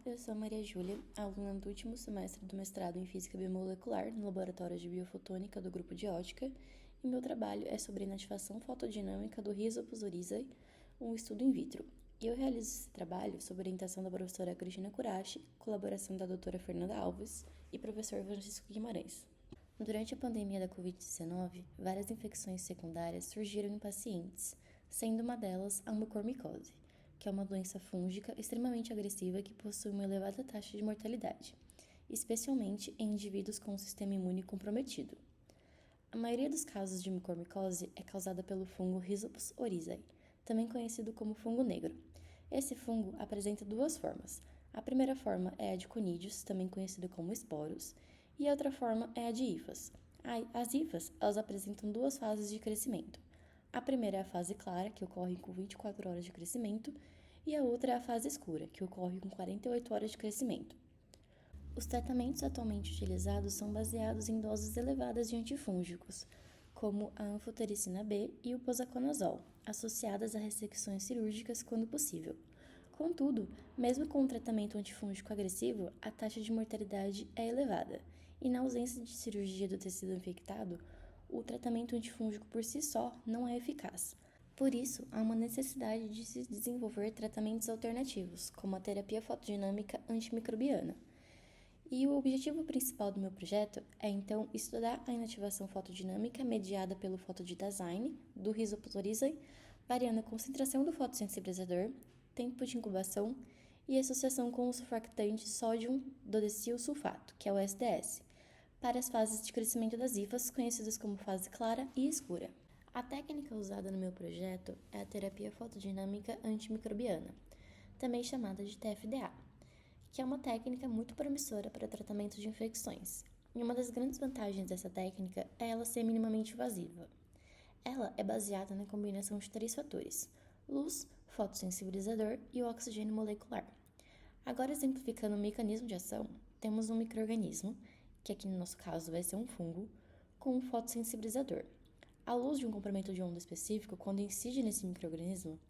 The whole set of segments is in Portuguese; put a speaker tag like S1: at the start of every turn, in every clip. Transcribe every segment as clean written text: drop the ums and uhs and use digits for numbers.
S1: eu sou a Maria Júlia, aluna do último semestre do mestrado em Física Biomolecular no Laboratório de Biofotônica do Grupo de Ótica, e meu trabalho é sobre inativação fotodinâmica do Rhizopus oryzae, um estudo in vitro. E eu realizo esse trabalho sob orientação da professora Cristina Curashi, colaboração da doutora Fernanda Alves e professor Francisco Guimarães. Durante a pandemia da Covid-19, várias infecções secundárias surgiram em pacientes, sendo uma delas a mucormicose, que é uma doença fúngica extremamente agressiva que possui uma elevada taxa de mortalidade, especialmente em indivíduos com um sistema imune comprometido. A maioria dos casos de mucormicose é causada pelo fungo Rhizopus oryzae, também conhecido como fungo negro. Esse fungo apresenta duas formas. A primeira forma é a de conídeos, também conhecido como esporos, e a outra forma é a de hifas. As hifas, elas apresentam duas fases de crescimento. A primeira é a fase clara, que ocorre com 24 horas de crescimento, e a outra é a fase escura, que ocorre com 48 horas de crescimento. Os tratamentos atualmente utilizados são baseados em doses elevadas de antifúngicos, como a anfotericina B e o posaconazol, associadas a ressecções cirúrgicas quando possível. Contudo, mesmo com um tratamento antifúngico agressivo, a taxa de mortalidade é elevada, e na ausência de cirurgia do tecido infectado, o tratamento antifúngico por si só não é eficaz. Por isso, há uma necessidade de se desenvolver tratamentos alternativos, como a terapia fotodinâmica antimicrobiana. E o objetivo principal do meu projeto é, então, estudar a inativação fotodinâmica mediada pelo fotodidazyne do Rhizopus oryzae, variando a concentração do fotossensibilizador, tempo de incubação e associação com o surfactante sódio dodecil sulfato, que é o SDS, para as fases de crescimento das hifas, conhecidas como fase clara e escura. A técnica usada no meu projeto é a terapia fotodinâmica antimicrobiana, também chamada de TFDA, que é uma técnica muito promissora para o tratamento de infecções. E uma das grandes vantagens dessa técnica é ela ser minimamente invasiva. Ela é baseada na combinação de 3 fatores: luz, fotossensibilizador e o oxigênio molecular. Agora, exemplificando o mecanismo de ação, temos um micro-organismo, que aqui no nosso caso vai ser um fungo, com um fotossensibilizador. A luz de um comprimento de onda específico, quando incide nesse micro-organismo,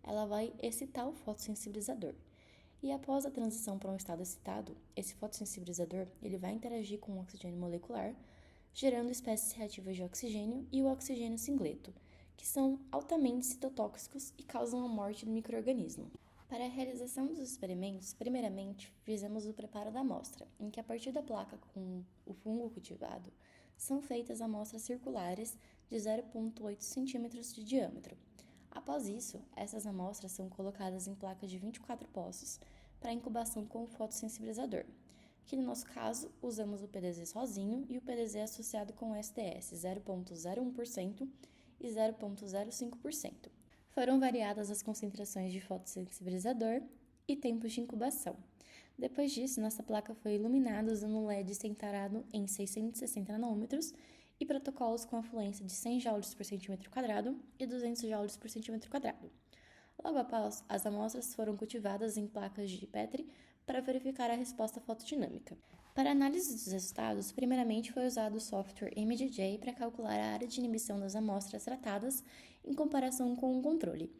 S1: ela vai excitar o fotossensibilizador. E após a transição para um estado excitado, esse fotossensibilizador ele vai interagir com o oxigênio molecular, gerando espécies reativas de oxigênio e o oxigênio singleto, que são altamente citotóxicos e causam a morte do micro-organismo. Para a realização dos experimentos, primeiramente, fizemos o preparo da amostra, em que a partir da placa com o fungo cultivado, são feitas amostras circulares de 0,8 cm de diâmetro. Após isso, essas amostras são colocadas em placas de 24 poços para incubação com o fotossensibilizador, que no nosso caso usamos o PDZ sozinho e o PDZ associado com o SDS 0,01% e 0,05%. Foram variadas as concentrações de fotossensibilizador e tempos de incubação. Depois disso, nossa placa foi iluminada usando um LED centrado em 660 nanômetros e protocolos com afluência de 100 joules por centímetro quadrado e 200 joules por centímetro quadrado. Logo após, as amostras foram cultivadas em placas de Petri para verificar a resposta fotodinâmica. Para análise dos resultados, primeiramente foi usado o software ImageJ para calcular a área de inibição das amostras tratadas em comparação com o controle,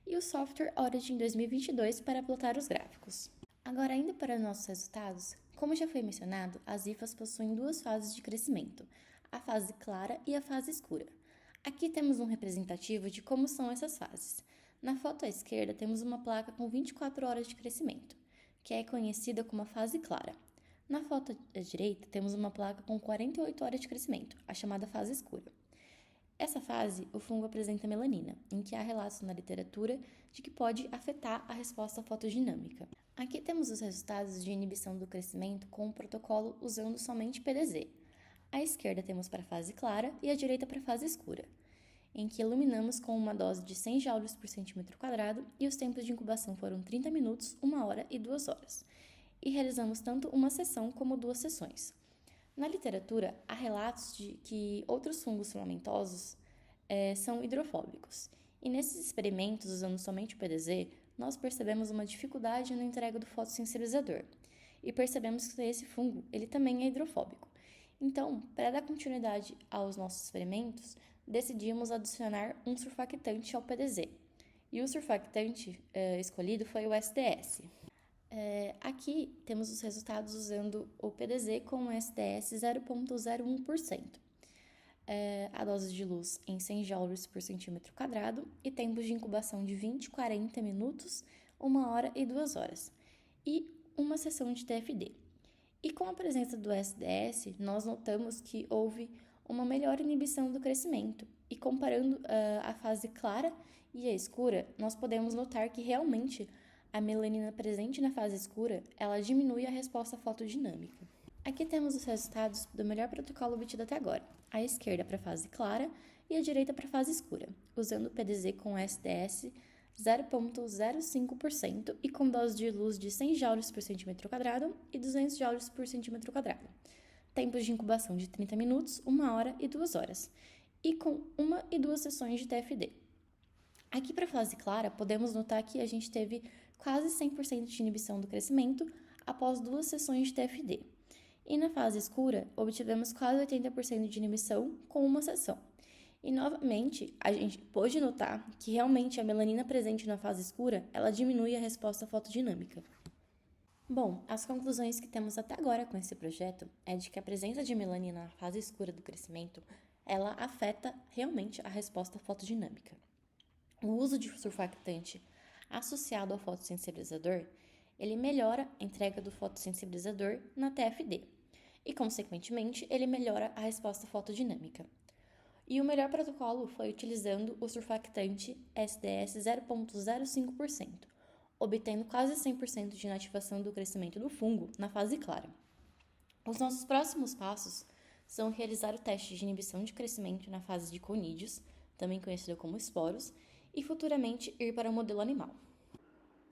S1: e o software Origin 2022 para plotar os gráficos. Agora, indo para nossos resultados, como já foi mencionado, as hifas possuem 2 fases de crescimento, a fase clara e a fase escura. Aqui temos um representativo de como são essas fases. Na foto à esquerda, temos uma placa com 24 horas de crescimento, que é conhecida como a fase clara. Na foto à direita, temos uma placa com 48 horas de crescimento, a chamada fase escura. Essa fase, o fungo apresenta melanina, em que há relatos na literatura de que pode afetar a resposta fotodinâmica. Aqui temos os resultados de inibição do crescimento com o protocolo usando somente PDZ. À esquerda temos para a fase clara e à direita para a fase escura, em que iluminamos com uma dose de 100 joules por centímetro quadrado e os tempos de incubação foram 30 minutos, 1 hora e 2 horas. E realizamos tanto uma sessão como 2 sessões. Na literatura, há relatos de que outros fungos filamentosos são hidrofóbicos. E nesses experimentos, usando somente o PDZ, nós percebemos uma dificuldade na entrega do fotossensibilizador. E percebemos que esse fungo ele também é hidrofóbico. Então, para dar continuidade aos nossos experimentos, decidimos adicionar um surfactante ao PDZ. E o surfactante escolhido foi o SDS. Aqui temos os resultados usando o PDZ com SDS 0,01%. A dose de luz em 100 joules por centímetro quadrado e tempos de incubação de 20, 40 minutos, 1 hora e 2 horas, e uma sessão de TFD. E com a presença do SDS, nós notamos que houve uma melhor inibição do crescimento, e comparando a fase clara e a escura, nós podemos notar que realmente a melanina presente na fase escura, ela diminui a resposta fotodinâmica. Aqui temos os resultados do melhor protocolo obtido até agora, à esquerda para a fase clara e à direita para a fase escura, usando o PDZ com SDS 0,05% e com dose de luz de 100 joules por centímetro quadrado e 200 joules por centímetro quadrado. Tempos de incubação de 30 minutos, 1 hora e 2 horas, e com 1 e 2 sessões de TFD. Aqui para a fase clara, podemos notar que a gente teve quase 100% de inibição do crescimento após 2 sessões de TFD. E na fase escura, obtivemos quase 80% de inibição com 1 sessão. E novamente, a gente pôde notar que realmente a melanina presente na fase escura, ela diminui a resposta fotodinâmica. Bom, as conclusões que temos até agora com esse projeto é de que a presença de melanina na fase escura do crescimento, ela afeta realmente a resposta fotodinâmica. O uso de surfactante associado ao fotossensibilizador, ele melhora a entrega do fotossensibilizador na TFD e, consequentemente, ele melhora a resposta fotodinâmica. E o melhor protocolo foi utilizando o surfactante SDS 0,05%, obtendo quase 100% de inativação do crescimento do fungo na fase clara. Os nossos próximos passos são realizar o teste de inibição de crescimento na fase de conídeos, também conhecido como esporos, e futuramente ir para o modelo animal.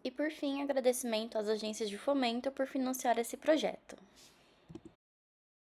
S1: E por fim, agradecimento às agências de fomento por financiar esse projeto.